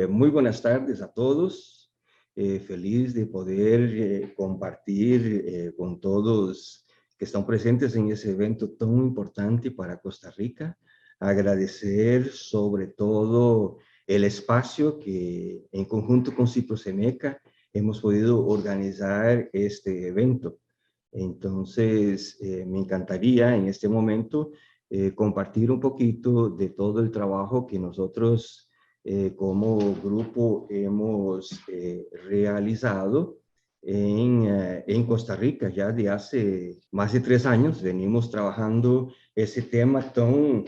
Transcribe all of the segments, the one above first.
Muy buenas tardes a todos. Feliz de poder compartir con todos que están presentes en ese evento tan importante para Costa Rica. Agradecer sobre todo el espacio que en conjunto con Ciproseneca hemos podido organizar este evento. Entonces, me encantaría en este momento compartir un poquito de todo el trabajo que nosotros como grupo hemos realizado en Costa Rica. Ya de hace más de 3 años venimos trabajando ese tema tan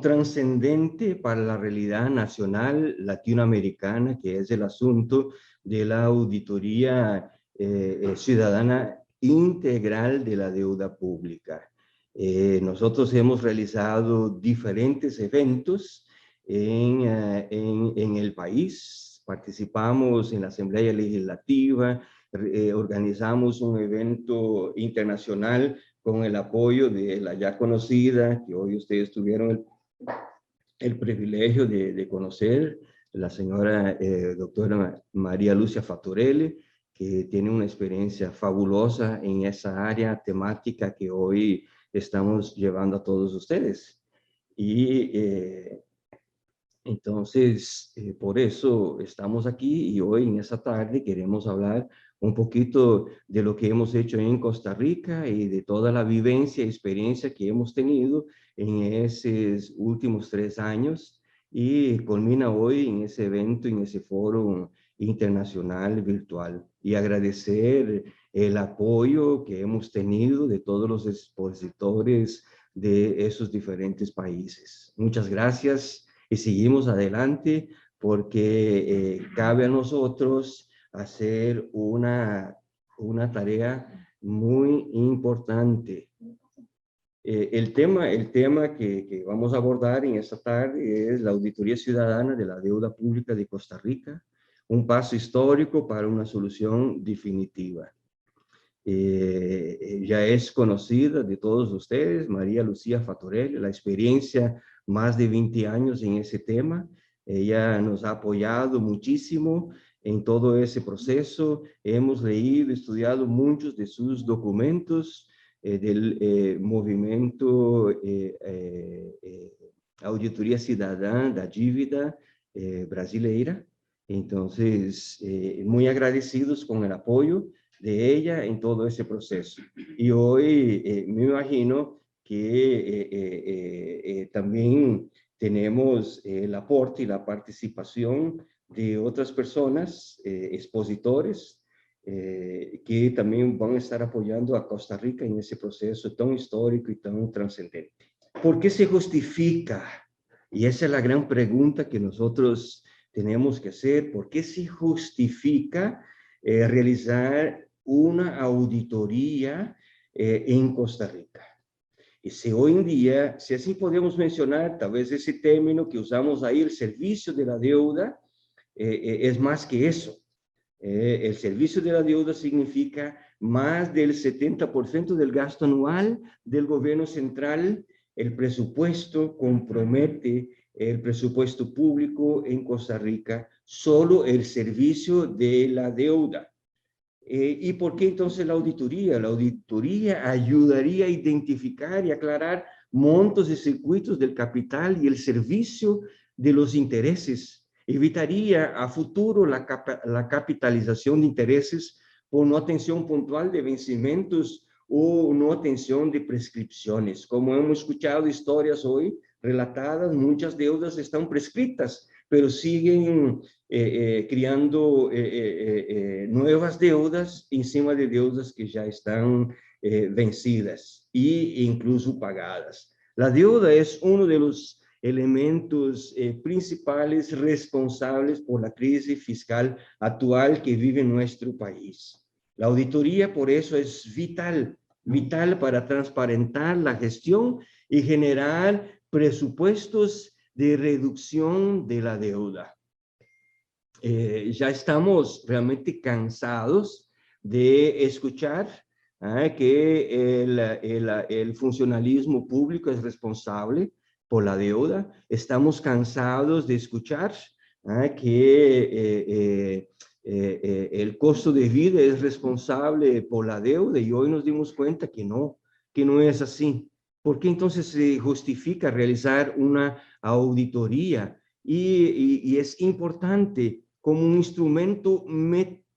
trascendente para la realidad nacional latinoamericana, que es el asunto de la auditoría ciudadana integral de la deuda pública. Nosotros hemos realizado diferentes eventos en el país. Participamos en la Asamblea Legislativa, organizamos un evento internacional con el apoyo de la ya conocida, que hoy ustedes tuvieron el privilegio de conocer, la señora doctora María Lucia Fatorelli, que tiene una experiencia fabulosa en esa área temática que hoy estamos llevando a todos ustedes. Y entonces, por eso estamos aquí y hoy en esta tarde queremos hablar un poquito de lo que hemos hecho en Costa Rica y de toda la vivencia y experiencia que hemos tenido en esos últimos 3 años y culmina hoy en ese evento, en ese foro internacional virtual. Y agradecer el apoyo que hemos tenido de todos los expositores de esos diferentes países. Muchas gracias. Y seguimos adelante porque cabe a nosotros hacer una tarea muy importante. El tema que vamos a abordar en esta tarde es la Auditoría Ciudadana de la Deuda Pública de Costa Rica, un paso histórico para una solución definitiva. Ya es conocida de todos ustedes, María Lucía Fatorelli, la experiencia más de 20 años en ese tema. Ella nos ha apoyado muchísimo en todo ese proceso. Hemos leído, estudiado muchos de sus documentos del movimiento Auditoría Ciudadana da Dívida brasileira. Entonces, muy agradecidos con el apoyo de ella en todo ese proceso. Y hoy me imagino que también tenemos el aporte y la participación de otras personas, expositores, que también van a estar apoyando a Costa Rica en ese proceso tan histórico y tan trascendente. ¿Por qué se justifica? Y esa es la gran pregunta que nosotros tenemos que hacer. ¿Por qué se justifica realizar una auditoría en Costa Rica? Y si hoy en día, si así podemos mencionar, tal vez ese término que usamos ahí, el servicio de la deuda, es más que eso. El servicio de la deuda significa más del 70% del gasto anual del gobierno central. El presupuesto compromete el presupuesto público en Costa Rica, solo el servicio de la deuda. ¿Y por qué entonces la auditoría? La auditoría ayudaría a identificar y aclarar montos y circuitos del capital y el servicio de los intereses. Evitaría a futuro la capitalización de intereses por no atención puntual de vencimientos o no atención de prescripciones. Como hemos escuchado historias hoy relatadas, muchas deudas están prescritas, pero siguen creando nuevas deudas encima de deudas que ya están vencidas e incluso pagadas. La deuda es uno de los elementos principales responsables por la crisis fiscal actual que vive nuestro país. La auditoría, por eso, es vital para transparentar la gestión y generar presupuestos de reducción de la deuda. Ya estamos realmente cansados de escuchar que el funcionalismo público es responsable por la deuda. Estamos cansados de escuchar que el costo de vida es responsable por la deuda, y hoy nos dimos cuenta que no es así. ¿Por qué entonces se justifica realizar una auditoría? Y es importante como un instrumento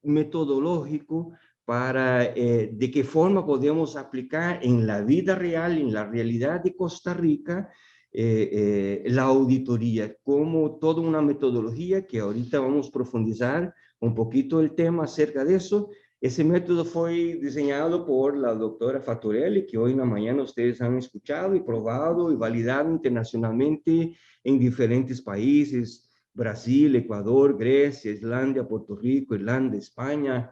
metodológico para de qué forma podemos aplicar en la vida real, en la realidad de Costa Rica, la auditoría como toda una metodología que ahorita vamos a profundizar un poquito el tema acerca de eso. Ese método fue diseñado por la doctora Fatorelli, que hoy en la mañana ustedes han escuchado y probado y validado internacionalmente en diferentes países: Brasil, Ecuador, Grecia, Islandia, Puerto Rico, Irlanda, España.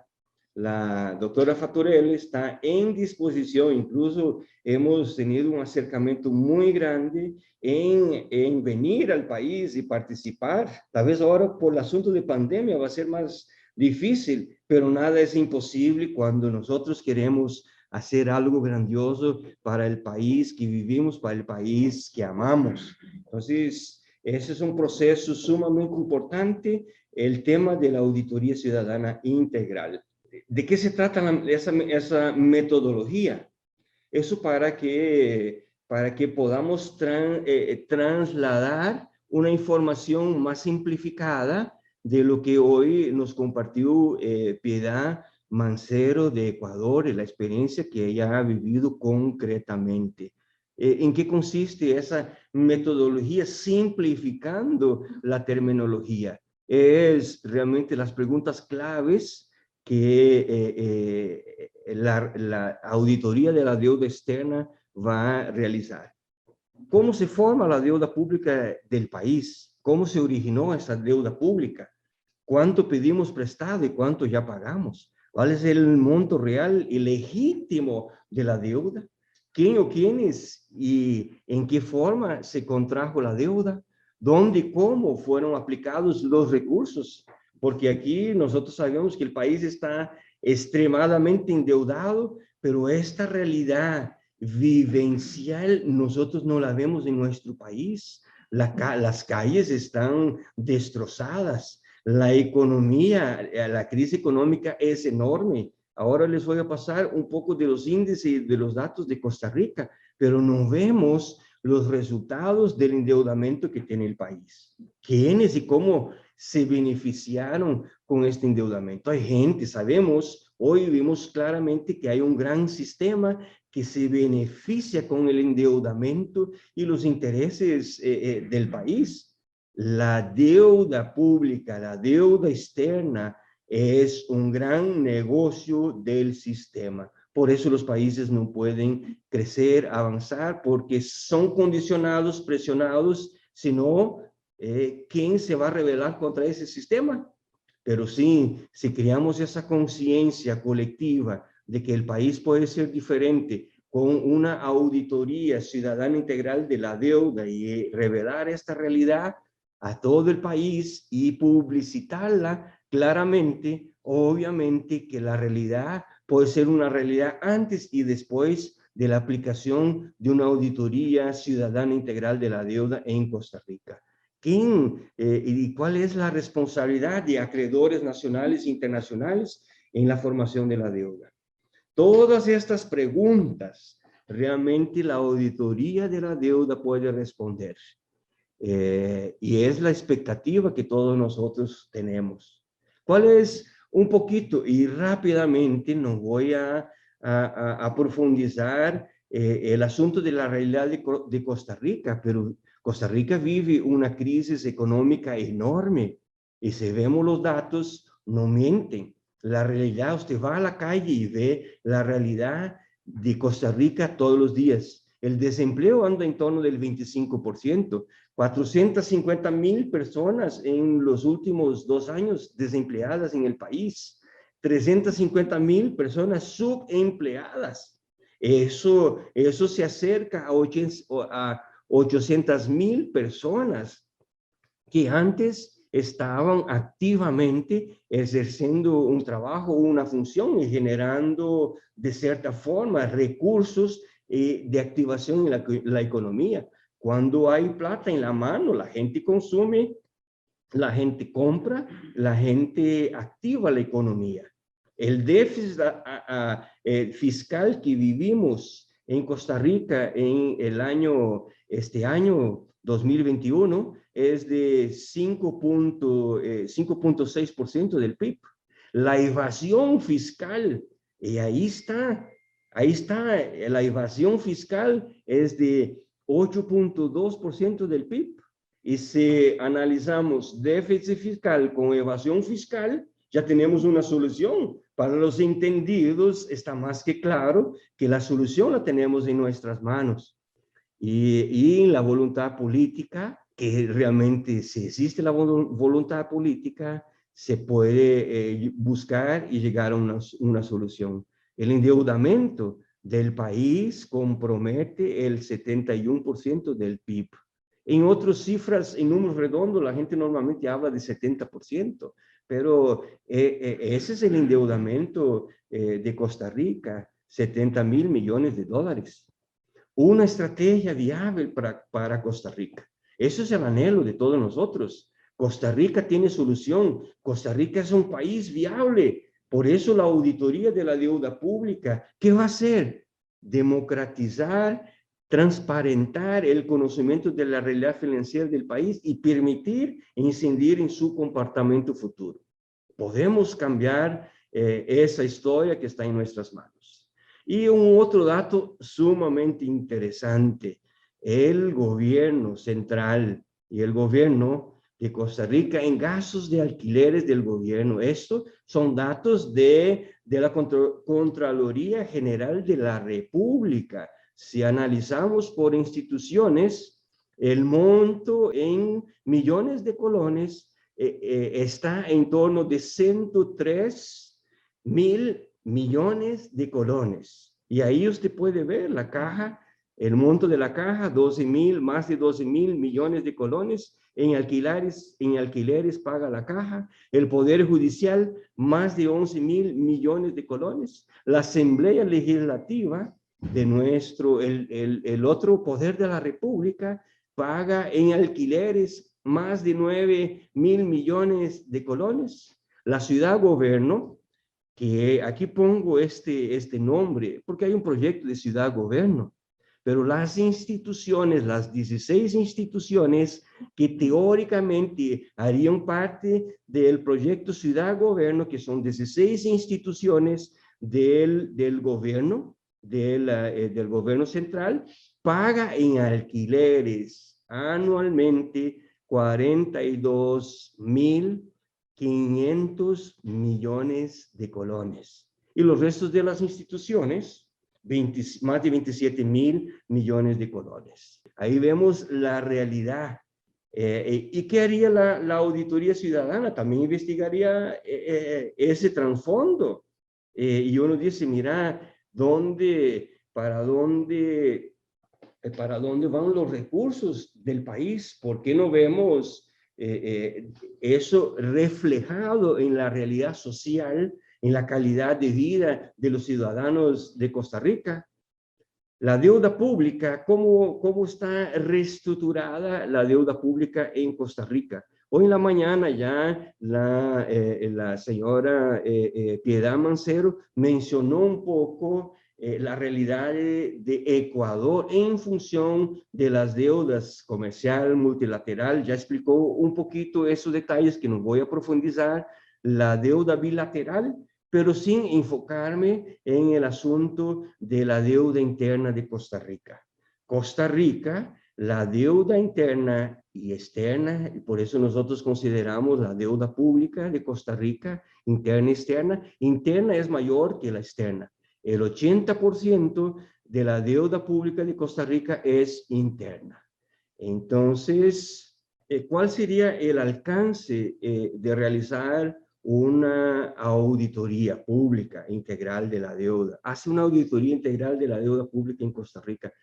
La doctora Fatorelli está en disposición, incluso hemos tenido un acercamiento muy grande en venir al país y participar. Tal vez ahora por el asunto de pandemia va a ser más difícil, pero nada es imposible cuando nosotros queremos hacer algo grandioso para el país que vivimos, para el país que amamos. Entonces, ese es un proceso sumamente importante, el tema de la auditoría ciudadana integral. ¿De qué se trata esa metodología? Eso para que podamos trasladar una información más simplificada de lo que hoy nos compartió Piedad Mancero de Ecuador, y la experiencia que ella ha vivido concretamente. ¿En qué consiste esa metodología simplificando la terminología? Es realmente las preguntas claves que la auditoría de la deuda externa va a realizar. ¿Cómo se forma la deuda pública del país? ¿Cómo se originó esa deuda pública? ¿Cuánto pedimos prestado y cuánto ya pagamos? ¿Cuál es el monto real y legítimo de la deuda? ¿Quién o quiénes y en qué forma se contrajo la deuda? ¿Dónde y cómo fueron aplicados los recursos? Porque aquí nosotros sabemos que el país está extremadamente endeudado, pero esta realidad vivencial nosotros no la vemos en nuestro país. Las calles están destrozadas, la economía, la crisis económica es enorme. Ahora les voy a pasar un poco de los índices de los datos de Costa Rica, pero no vemos los resultados del endeudamiento que tiene el país. ¿Quiénes y cómo se beneficiaron con este endeudamiento? Hay gente, sabemos, hoy vimos claramente que hay un gran sistema que se beneficia con el endeudamiento y los intereses del país. La deuda pública, la deuda externa, es un gran negocio del sistema. Por eso los países no pueden crecer, avanzar, porque son condicionados, presionados. Si no, ¿quién se va a rebelar contra ese sistema? Pero sí, si creamos esa conciencia colectiva de que el país puede ser diferente, con una auditoría ciudadana integral de la deuda, y revelar esta realidad a todo el país y publicitarla claramente, obviamente que la realidad puede ser una realidad antes y después de la aplicación de una auditoría ciudadana integral de la deuda en Costa Rica. ¿Quién y cuál es la responsabilidad de acreedores nacionales e internacionales en la formación de la deuda? Todas estas preguntas realmente la auditoría de la deuda puede responder. Y es la expectativa que todos nosotros tenemos. ¿Cuál es un poquito? Y rápidamente nos voy a profundizar el asunto de la realidad de Costa Rica, pero Costa Rica vive una crisis económica enorme, y si vemos los datos, no mienten. La realidad, usted va a la calle y ve la realidad de Costa Rica todos los días. El desempleo anda en torno del 25%, 450,000 personas en los últimos 2 años desempleadas en el país, 350,000 personas subempleadas. Eso se acerca a 800,000 personas que antes estaban activamente ejerciendo un trabajo, una función, y generando de cierta forma recursos de activación en la economía. Cuando hay plata en la mano, la gente consume, la gente compra, la gente activa la economía. El déficit fiscal que vivimos en Costa Rica en este año 2021 es de 5.6% del PIB. La evasión fiscal, y ahí está, la evasión fiscal es de 8.2% del PIB. Y si analizamos déficit fiscal con evasión fiscal, ya tenemos una solución. Para los entendidos está más que claro que la solución la tenemos en nuestras manos. Y la voluntad política, que realmente si existe la voluntad política, se puede buscar y llegar a una solución. El endeudamiento del país compromete el 71% del PIB. En otras cifras, en números redondos, la gente normalmente habla de 70%, pero ese es el endeudamiento de Costa Rica, 70.000 millones de dólares. Una estrategia viable para Costa Rica. Eso es el anhelo de todos nosotros. Costa Rica tiene solución. Costa Rica es un país viable. Por eso la auditoría de la deuda pública, ¿qué va a hacer? Democratizar, transparentar el conocimiento de la realidad financiera del país y permitir incidir en su comportamiento futuro. Podemos cambiar esa historia que está en nuestras manos. Y un otro dato sumamente interesante, el gobierno central y el gobierno de Costa Rica en gastos de alquileres del gobierno. Estos son datos de la Contraloría General de la República. Si analizamos por instituciones, el monto en millones de colones está en torno de 103.000 millones de colones. Y ahí usted puede ver la caja, el monto de la caja, más de 12.000 millones de colones. En alquileres paga la caja. El Poder Judicial, más de 11.000 millones de colones. La Asamblea Legislativa de el otro poder de la República, paga en alquileres más de 9.000 millones de colones. La ciudad gobierno, que aquí pongo este nombre, porque hay un proyecto de ciudad gobierno, pero las instituciones, las 16 instituciones que teóricamente harían parte del proyecto ciudad gobierno, que son 16 instituciones del gobierno, del gobierno central, paga en alquileres anualmente 42.500 millones de colones. Y los restos de las instituciones, más de 27.000 millones de colones. Ahí vemos la realidad. ¿Y qué haría la auditoría ciudadana? También investigaría ese trasfondo. Y uno dice, mira, ¿para dónde van los recursos del país? ¿Por qué no vemos eso reflejado en la realidad social, en la calidad de vida de los ciudadanos de Costa Rica? La deuda pública, ¿cómo está reestructurada la deuda pública en Costa Rica? Hoy en la mañana ya la señora Piedad Mancero mencionó un poco la realidad de Ecuador en función de las deudas comercial, multilateral. Ya explicó un poquito esos detalles que no voy a profundizar. La deuda bilateral, pero sin enfocarme en el asunto de la deuda interna de Costa Rica. Costa Rica, la deuda interna y externa, y por eso nosotros consideramos la deuda pública de Costa Rica, interna y externa. Interna es mayor que la externa. El 80% de la deuda pública de Costa Rica es interna. Entonces, ¿cuál sería el alcance de realizar una auditoría pública integral de la deuda? Hace una auditoría integral de la deuda pública en Costa Rica.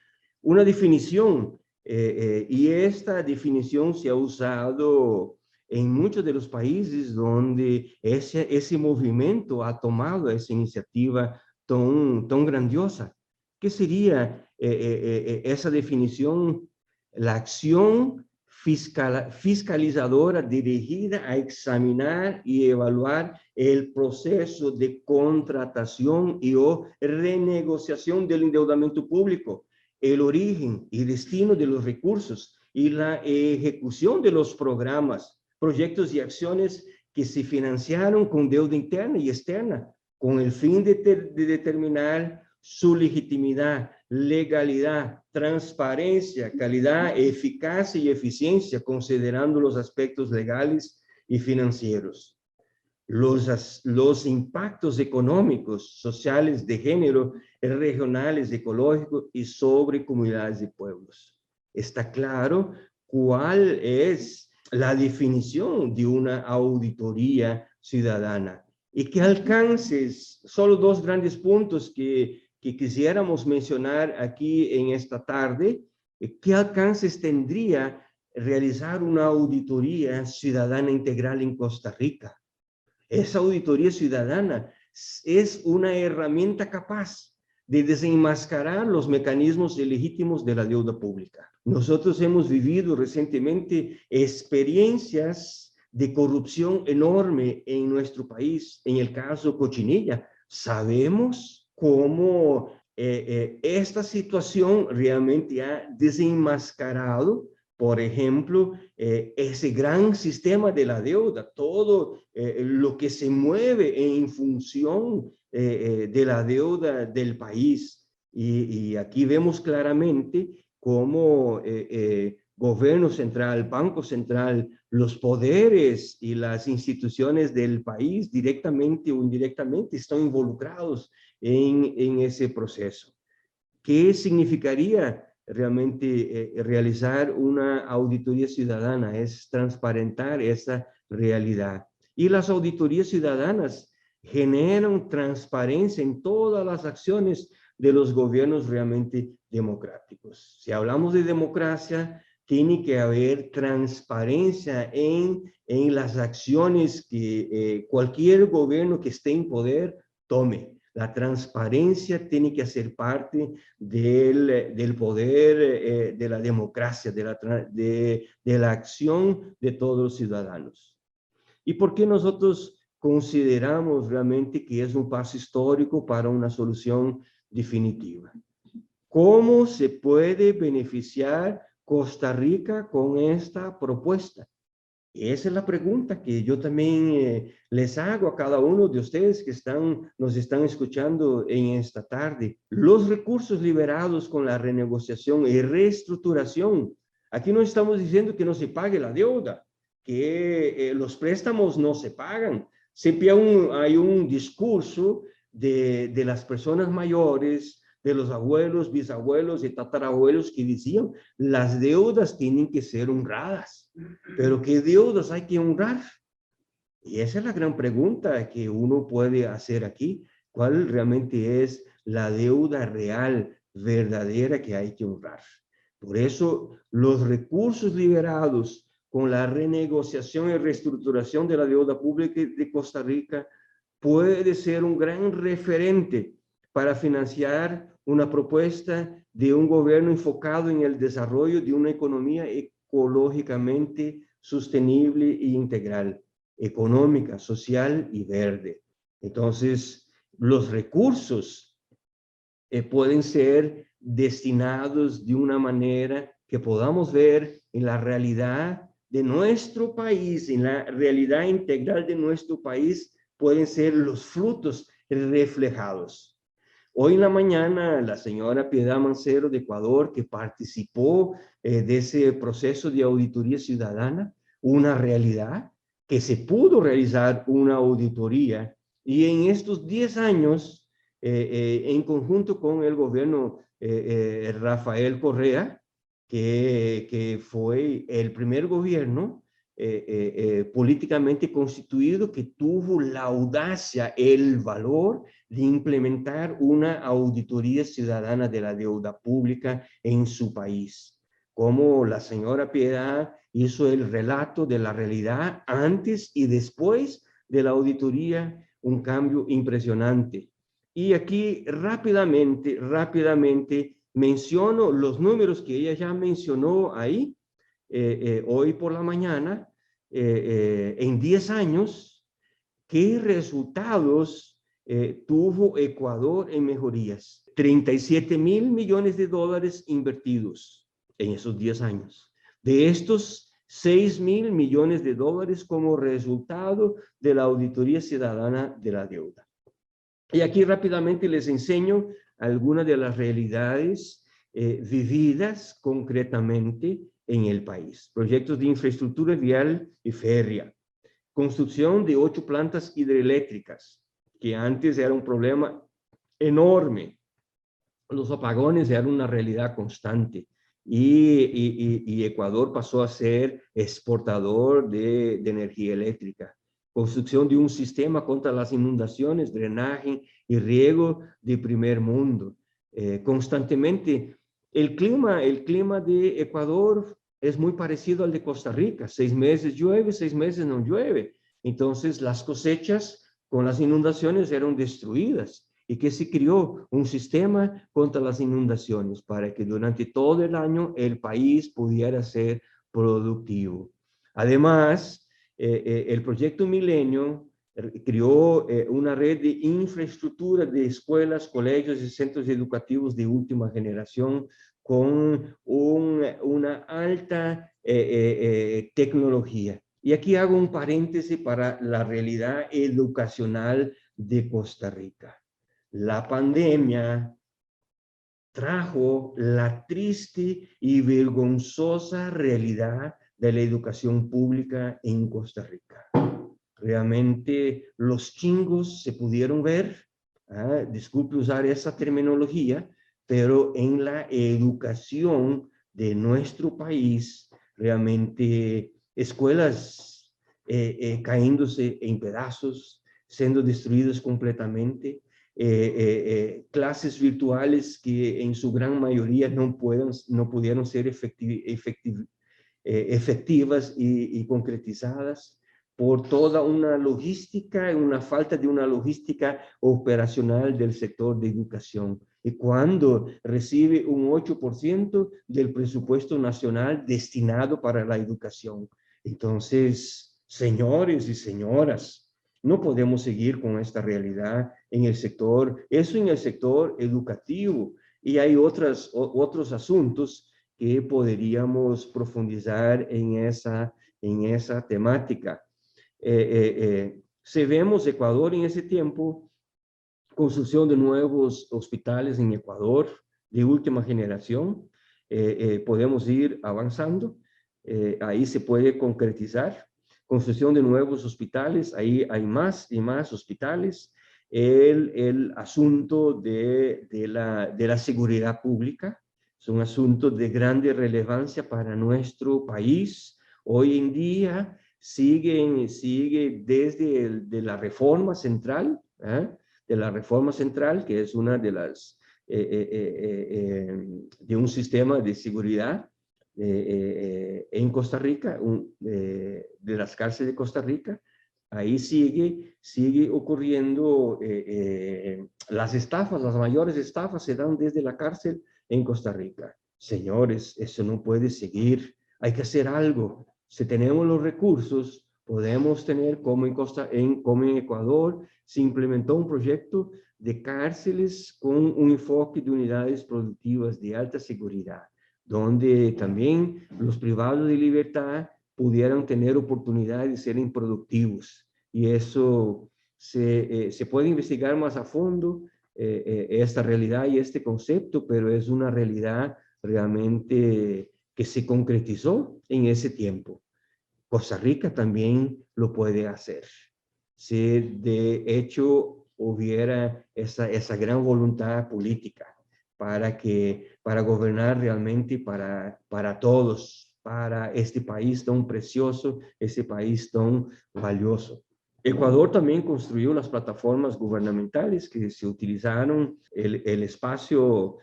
Una definición, y esta definición se ha usado en muchos de los países donde ese movimiento ha tomado esa iniciativa tan grandiosa. ¿Qué sería esa definición? La acción fiscalizadora dirigida a examinar y evaluar el proceso de contratación y o renegociación del endeudamiento público, el origen y destino de los recursos y la ejecución de los programas, proyectos y acciones que se financiaron con deuda interna y externa, con el fin de determinar su legitimidad, legalidad, transparencia, calidad, eficacia y eficiencia, considerando los aspectos legales y financieros. Los impactos económicos, sociales, de género, regionales, ecológicos y sobre comunidades y pueblos. Está claro cuál es la definición de una auditoría ciudadana y qué alcances, solo dos grandes puntos que quisiéramos mencionar aquí en esta tarde. ¿Qué alcances tendría realizar una auditoría ciudadana integral en Costa Rica? Esa auditoría ciudadana es una herramienta capaz de desenmascarar los mecanismos ilegítimos de la deuda pública. Nosotros hemos vivido recientemente experiencias de corrupción enorme en nuestro país. En el caso Cochinilla, sabemos cómo esta situación realmente ha desenmascarado, por ejemplo, ese gran sistema de la deuda, todo lo que se mueve en función de la deuda del país. Y aquí vemos claramente cómo gobierno central, banco central, los poderes y las instituciones del país directamente o indirectamente están involucrados en ese proceso. ¿Qué significaría realmente realizar una auditoría ciudadana? Es transparentar esa realidad. Y las auditorías ciudadanas generan transparencia en todas las acciones de los gobiernos realmente democráticos. Si hablamos de democracia, tiene que haber transparencia en las acciones que cualquier gobierno que esté en poder tome. La transparencia tiene que ser parte del poder de la democracia, de la acción de todos los ciudadanos. ¿Y por qué nosotros consideramos realmente que es un paso histórico para una solución definitiva? ¿Cómo se puede beneficiar Costa Rica con esta propuesta? Esa es la pregunta que yo también les hago a cada uno de ustedes que nos están escuchando en esta tarde. Los recursos liberados con la renegociación y reestructuración. Aquí no estamos diciendo que no se pague la deuda, que los préstamos no se pagan. Siempre hay un discurso de las personas mayores, de los abuelos, bisabuelos y tatarabuelos que decían, las deudas tienen que ser honradas. Pero ¿qué deudas hay que honrar? Y esa es la gran pregunta que uno puede hacer aquí. ¿Cuál realmente es la deuda real, verdadera que hay que honrar? Por eso, los recursos liberados con la renegociación y reestructuración de la deuda pública de Costa Rica puede ser un gran referente para financiar una propuesta de un gobierno enfocado en el desarrollo de una economía ecológicamente sostenible e integral, económica, social y verde. Entonces, los recursos pueden ser destinados de una manera que podamos ver en la realidad de nuestro país, en la realidad integral de nuestro país, pueden ser los frutos reflejados. Hoy en la mañana, la señora Piedad Mancero de Ecuador, que participó de ese proceso de auditoría ciudadana, una realidad que se pudo realizar una auditoría y en estos 10 años, en conjunto con el gobierno Rafael Correa, que fue el primer gobierno políticamente constituido que tuvo la audacia, el valor de implementar una auditoría ciudadana de la deuda pública en su país. Como la señora Piedad hizo el relato de la realidad antes y después de la auditoría, un cambio impresionante. Y aquí rápidamente menciono los números que ella ya mencionó ahí. hoy por la mañana, en 10 años, ¿qué resultados tuvo Ecuador en mejorías? 37.000 millones de dólares invertidos en esos 10 años. De estos, 6.000 millones de dólares como resultado de la auditoría ciudadana de la deuda. Y aquí rápidamente les enseño algunas de las realidades vividas concretamente en el país. Proyectos de infraestructura vial y férrea. Construcción de 8 plantas hidroeléctricas, que antes era un problema enorme. Los apagones eran una realidad constante. Y Ecuador pasó a ser exportador de energía eléctrica. Construcción de un sistema contra las inundaciones, drenaje y riego de primer mundo. Constantemente, el clima de Ecuador es muy parecido al de Costa Rica. 6 meses llueve, 6 meses no llueve. Entonces, las cosechas con las inundaciones eran destruidas. Y que se creó un sistema contra las inundaciones para que durante todo el año el país pudiera ser productivo. Además, el proyecto Milenio creó una red de infraestructura de escuelas, colegios y centros educativos de última generación con una alta tecnología. Y aquí hago un paréntesis para la realidad educacional de Costa Rica. La pandemia trajo la triste y vergonzosa realidad de la educación pública en Costa Rica. Realmente los chingos se pudieron ver, disculpe usar esa terminología, pero en la educación de nuestro país, realmente escuelas cayéndose en pedazos, siendo destruidas completamente, clases virtuales que en su gran mayoría no pudieron ser efectivas y concretizadas por toda una logística, una falta de una logística operacional del sector de educación. Y cuando recibe un 8% del presupuesto nacional destinado para la educación. Entonces, señores y señoras, no podemos seguir con esta realidad en el sector, eso en el sector educativo. Y hay otros asuntos que podríamos profundizar en esa temática. Si vemos Ecuador en ese tiempo, construcción de nuevos hospitales en Ecuador de última generación, podemos ir avanzando, ahí se puede concretizar. Construcción de nuevos hospitales, ahí hay más y más hospitales. El asunto de la seguridad pública es un asunto de grande relevancia para nuestro país. Hoy en día sigue desde de la reforma central, que es una de las de un sistema de seguridad en Costa Rica, de las cárceles de Costa Rica. Ahí sigue ocurriendo las estafas, las mayores estafas se dan desde la cárcel en Costa Rica. Señores, eso no puede seguir, hay que hacer algo. Si tenemos los recursos, podemos tener, como en Ecuador, se implementó un proyecto de cárceles con un enfoque de unidades productivas de alta seguridad, donde también los privados de libertad pudieran tener oportunidad de ser improductivos. Y eso se puede investigar más a fondo, esta realidad y este concepto, pero es una realidad realmente que se concretizó en ese tiempo. Costa Rica también lo puede hacer. Si de hecho hubiera esa gran voluntad política para gobernar realmente para todos, para este país tan precioso, este país tan valioso. Ecuador también construyó las plataformas gubernamentales que se utilizaron el espacio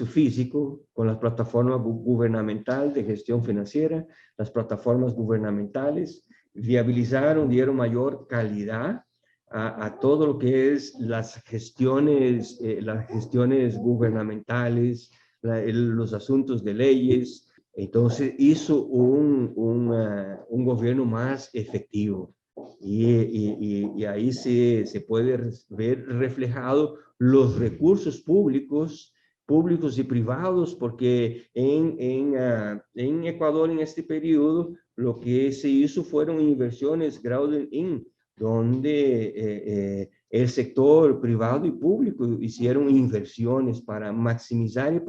físico con las plataformas gubernamentales de gestión financiera, las plataformas gubernamentales viabilizaron, dieron mayor calidad a todo lo que es las gestiones gubernamentales, los asuntos de leyes, Entonces hizo un gobierno más efectivo. Y ahí se puede ver reflejado los recursos públicos y privados, porque en Ecuador en este periodo lo que se hizo fueron inversiones ground in, donde el sector privado y público hicieron inversiones para maximizar y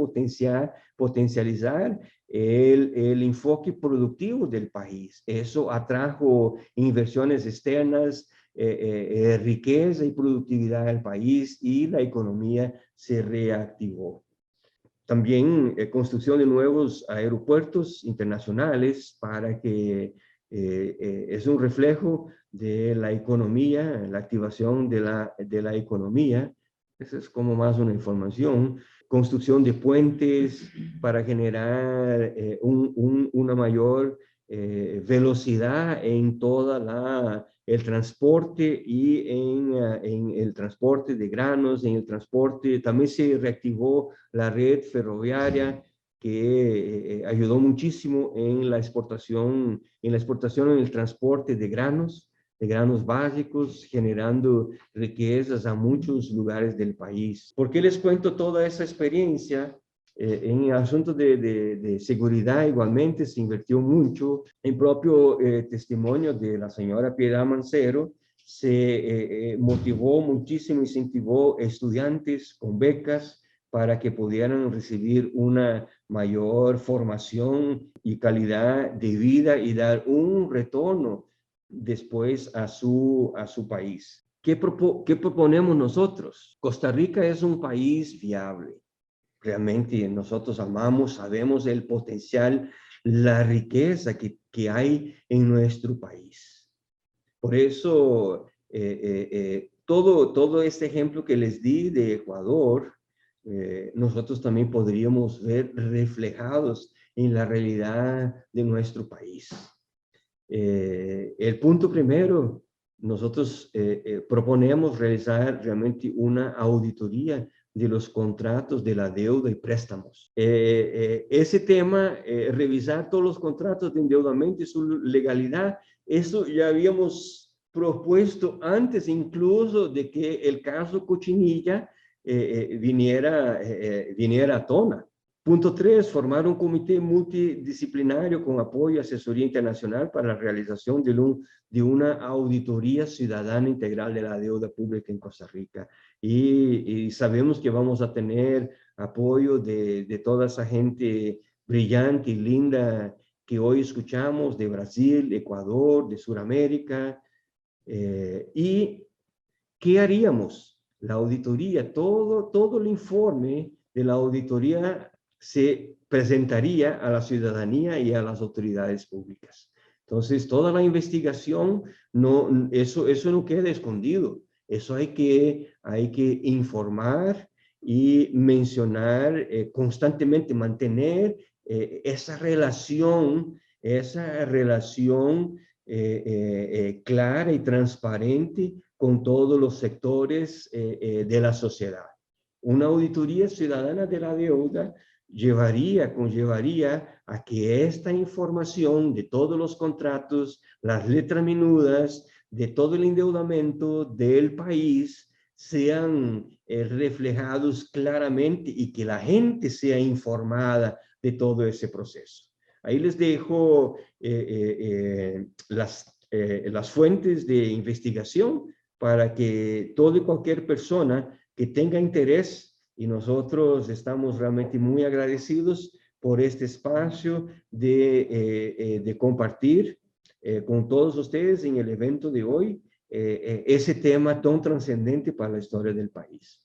potencializar el enfoque productivo del país. Eso atrajo inversiones externas, riqueza y productividad al país, y la economía se reactivó. También construcción de nuevos aeropuertos internacionales para que es un reflejo de la economía, la activación de la economía. Esa es como más una información. Construcción de puentes para generar una mayor velocidad en toda el transporte, y en el transporte de granos, en el transporte. También se reactivó la red ferroviaria, que ayudó muchísimo en la exportación, en el transporte de granos básicos, generando riquezas a muchos lugares del país. ¿Por qué les cuento toda esa experiencia? En el asunto de seguridad igualmente se invirtió mucho. En propio testimonio de la señora Piedad Mancero, se motivó muchísimo, incentivó estudiantes con becas para que pudieran recibir una mayor formación y calidad de vida y dar un retorno después a su país. ¿Qué proponemos nosotros? Costa Rica es un país viable. Realmente nosotros amamos, sabemos el potencial, la riqueza que hay en nuestro país. Por eso, todo este ejemplo que les di de Ecuador, nosotros también podríamos ver reflejados en la realidad de nuestro país. El punto primero, nosotros proponemos realizar realmente una auditoría de los contratos de la deuda y préstamos. Ese tema, revisar todos los contratos de endeudamiento y su legalidad, eso ya habíamos propuesto antes incluso de que el caso Cochinilla viniera a tona. Punto 3, formar un comité multidisciplinario con apoyo y asesoría internacional para la realización de una auditoría ciudadana integral de la deuda pública en Costa Rica. Y sabemos que vamos a tener apoyo de toda esa gente brillante y linda que hoy escuchamos, de Brasil, Ecuador, de Sudamérica. ¿Y qué haríamos? La auditoría, todo el informe de la auditoría se presentaría a la ciudadanía y a las autoridades públicas. Entonces, toda la investigación, eso no queda escondido. Eso hay que informar y mencionar constantemente, mantener esa relación clara y transparente con todos los sectores de la sociedad. Una auditoría ciudadana de la deuda conllevaría a que esta información de todos los contratos, las letras menudas, de todo el endeudamiento del país, sean reflejados claramente, y que la gente sea informada de todo ese proceso. Ahí les dejo las fuentes de investigación para que toda y cualquier persona que tenga interés, y nosotros estamos realmente muy agradecidos por este espacio de compartir con todos ustedes en el evento de hoy ese tema tan trascendente para la historia del país.